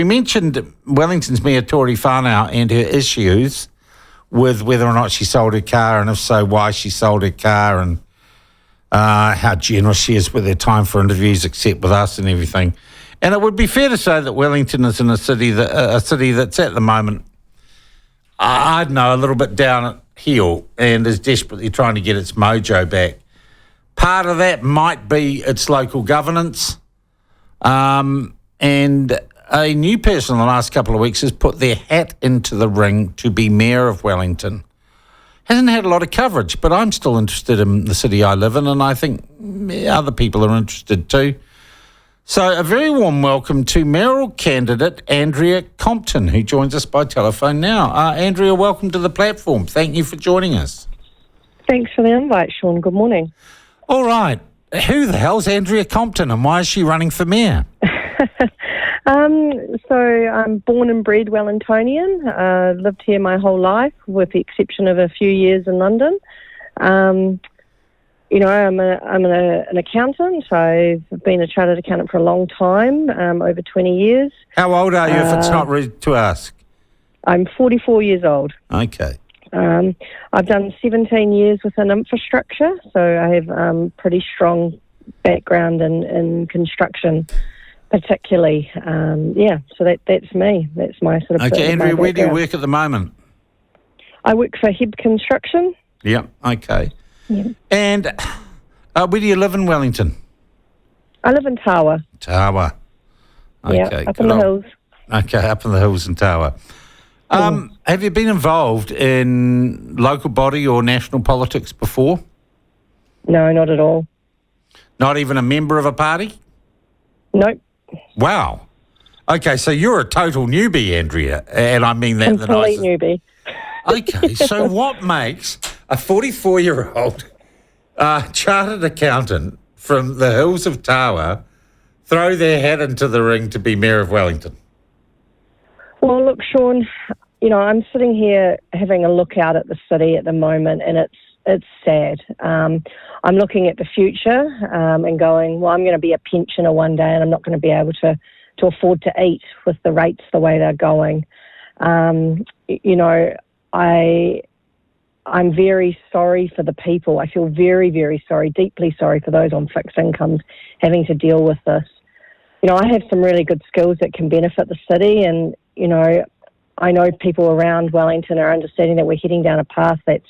mentioned Wellington's Mayor Tori Whanau and her issues with whether or not she sold her car, and if so, why she sold her car, and how generous she is with her time for interviews, except with us and everything. And it would be fair to say that Wellington is in a city that's at the moment, I'd know, a little bit down at heel and is desperately trying to get its mojo back. Part of that might be its local governance, and a new person in the last couple of weeks has put their hat into the ring to be mayor of Wellington. Hasn't had a lot of coverage, but I'm still interested in the city I live in, and I think other people are interested too. So a very warm welcome to mayoral candidate Andrea Compton, who joins us by telephone now. Andrea, welcome to the platform. Thank you for joining us. Thanks for the invite, Sean. Good morning. All right. Who the hell's Andrea Compton, and why is she running for mayor? So I'm born and bred Wellingtonian. Lived here my whole life, with the exception of a few years in London. I'm an accountant. So I've been a chartered accountant for a long time, over 20 years. How old are you, if it's not rude to ask? I'm 44 years old. Okay. I've done 17 years within infrastructure, so I have pretty strong background in construction, particularly. So that's me. That's my sort of... Okay, Andrea, where do you work at the moment? I work for Heb Construction. Yeah, okay. Yeah. And where do you live in Wellington? I live in Tawa. Tawa. Okay, yeah, up in the hills. Okay, up in the hills in Tawa. Have you been involved in local body or national politics before? No, not at all. Not even a member of a party? Nope. Wow. Okay, so you're a total newbie, Andrea, and I mean that Complete the nicest. newbie. Okay, so what makes a 44-year-old chartered accountant from the hills of Tawa throw their hat into the ring to be Mayor of Wellington? Well, look, Sean, I'm sitting here having a look out at the city at the moment, and it's sad. I'm looking at the future and going, well, I'm going to be a pensioner one day, and I'm not going to be able to afford to eat with the rates the way they're going. I'm very sorry for the people. I feel very, very sorry, deeply sorry for those on fixed incomes having to deal with this. I have some really good skills that can benefit the city, and, I know people around Wellington are understanding that we're heading down a path that's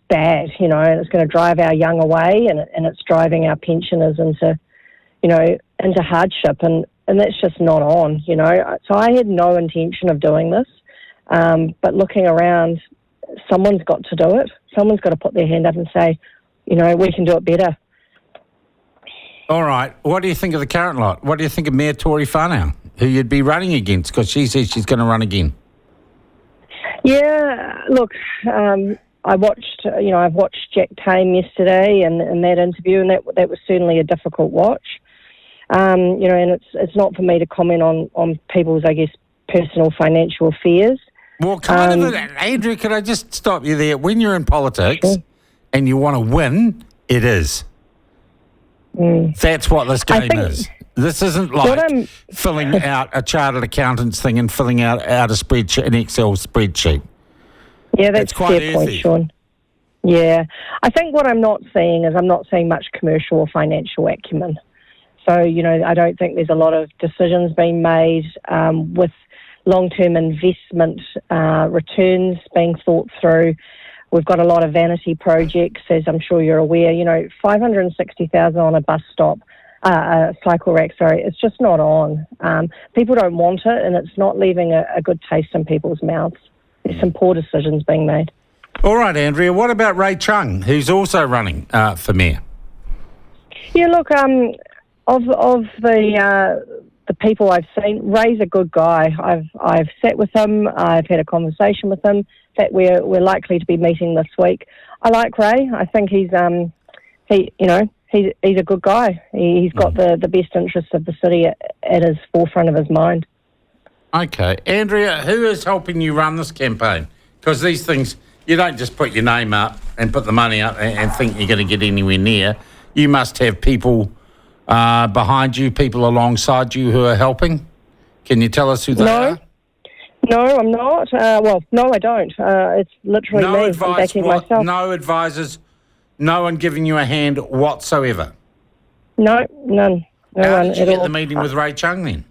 bad, and it's going to drive our young away, and it's driving our pensioners into hardship, and that's just not on, So I had no intention of doing this, but looking around, someone's got to do it. Someone's got to put their hand up and say, we can do it better. All right. What do you think of the current lot? What do you think of Mayor Tori Whanau, who you'd be running against, because she says she's going to run again? Yeah, look, I've watched Jack Tame yesterday and that interview, and that was certainly a difficult watch. And it's not for me to comment on people's, I guess, personal financial affairs. Well, Andrew, could I just stop you there? When you're in politics and you want to win, it is. That's what this game is. This isn't like filling out a chartered accountant's thing and filling out a spreadsheet, an Excel spreadsheet. Yeah, that's a fair point, Sean. Yeah. I think what I'm not seeing is much commercial or financial acumen. So, I don't think there's a lot of decisions being made with long-term investment returns being thought through. We've got a lot of vanity projects, as I'm sure you're aware. $560,000 on a bus stop, cycle rack, it's just not on. People don't want it, and it's not leaving a good taste in people's mouths. There's some poor decisions being made. All right, Andrea, what about Ray Chung, who's also running for mayor? Yeah, look, of the people I've seen, Ray's a good guy. I've sat with him. I've had a conversation with him that we're likely to be meeting this week. I like Ray. I think he's a good guy. He's got the best interests of the city at his forefront of his mind. Okay, Andrea, who is helping you run this campaign? Because these things, you don't just put your name up and put the money up and think you're going to get anywhere near. You must have people behind you, people alongside you who are helping. Can you tell us who they are? No, I'm not. No, I don't. It's literally me. I'm backing myself. No advisors, no one giving you a hand whatsoever? No, none. How did you get the meeting with Ray Chung then?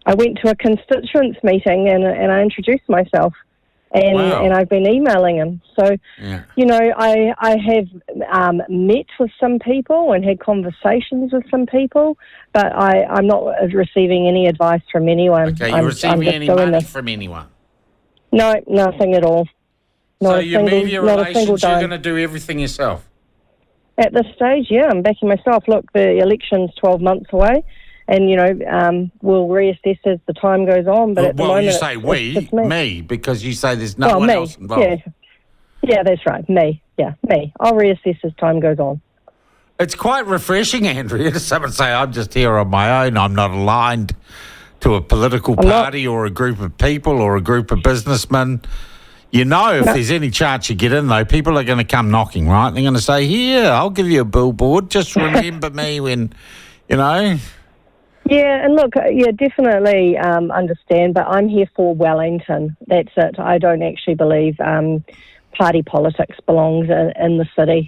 I went to a constituents meeting and I introduced myself. And I've been emailing him. So, I have met with some people and had conversations with some people, but I'm not receiving any advice from anyone. Okay, you're receiving any money from anyone? No, nothing at all. So your media relations, you're going to do everything yourself? At this stage, yeah, I'm backing myself. Look, the election's 12 months away. And, we'll reassess as the time goes on. But at the moment, you say me, because you say there's no one else involved. Yeah, that's right, me. Yeah, me. I'll reassess as time goes on. It's quite refreshing, Andrea, to someone say, I'm just here on my own. I'm not aligned to a political party or a group of people or a group of businessmen. If there's any chance you get in, though, people are going to come knocking, right? They're going to say, here, I'll give you a billboard. Just remember me when, Yeah, and look, definitely understand, but I'm here for Wellington. That's it. I don't actually believe party politics belongs in the city.